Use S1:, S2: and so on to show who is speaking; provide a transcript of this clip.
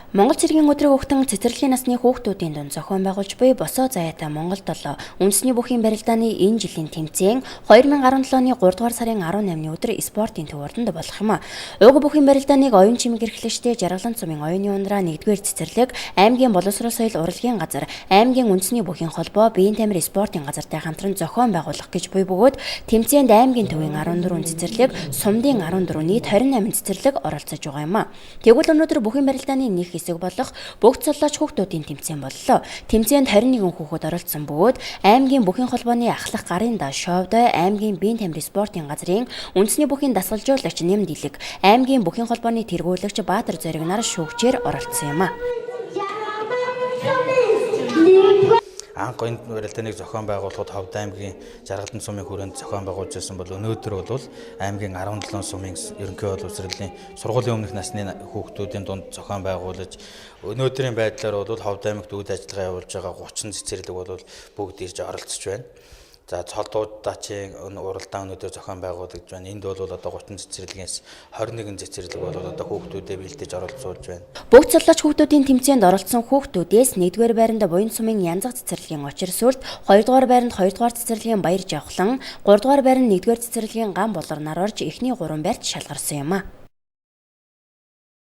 S1: Монгол цэргийн өдрийг өгтөн цэцэрлэгийн насны хүүхдүүдийн дунд зохион байгуулж буй Босоо Заяатай Монгол 7 үндэсний бүхийн барилдааны энэ жилийн тэмцээн 2017 оны 3 дугаар сарын 18-ны өдөр спортын төвөрдөнд болох юм а. Уг бүхийн барилдааныг оюун чимэг эрхлэгчдээ Жаргалан цумын оюуны ундраа 1-р цэцэрлэг, аймгийн боловсрол соёл урлагийн газар, аймгийн үндэсний бүхийн холбоо, биеийн тамир спортын газартай хамтран зохион байгуулах гэж буй бөгөөд тэмцээнд аймгийн төвийн 14 цэцэрлэг, сумдын 14 нийт 28 цэцэрлэг оролцож байгаа юм а. Тэгвэл өнөөдөр бүхийн барилдааны нэг хэсэг болох Бөгц цоллооч хүүхдүүдийн тэмцээн боллоо. Тэмцээнд 21 хүүхэд оролцсон бөгөөд аймгийн бүхийн холбооны ахлах гарын даа шовд, аймгийн биеийн тамир спортын газрын үндэсний бүхийн дасгалжуулагч Нэмд Илэг, аймгийн бүхийн холбооны тэргүүлэгч Баатар Зориг нар шүүгчээр оролцсон юм а.
S2: Анх энэ барилдааныг зохион байгуулахад Ховд аймгийн Жаргалан цумын хүрээнд зохион байгуулж байсан бол өнөөдөр бол аймгийн 17 сумын ерөнхий боловсролын сургуулийн өмнөх насны хүүхдүүдийн дунд зохион байгуулж өнөөдрийн байдлаар бол Ховд аймагт үйл ажиллагаа явуулж байгаа 30 цэцэрлэг бол бүгд ирж оролцож байна. За цолдуудачийн уралдаан өнөөдөр зохион байгуулагдж байна. Энд бол одоо 30 цэцэрлэгээс 21 цэцэрлэг бол одоо хүүхдүүдэд бэлдэж оролцуулж байна.
S1: Бөгц цоллооч хүүхдүүдийн тэмцээнд оролцсон хүүхдүүдээс 1-р байранд Буян сумын Янзах цэцэрлэгийн Очир сүрд, 2-р байранд 2-р цэцэрлэгийн Баяр Жавхлан, 3-р байранд 1-р цэцэрлэгийн Ган Болор нар орж эхний 3 байрт шалгарсан юм а.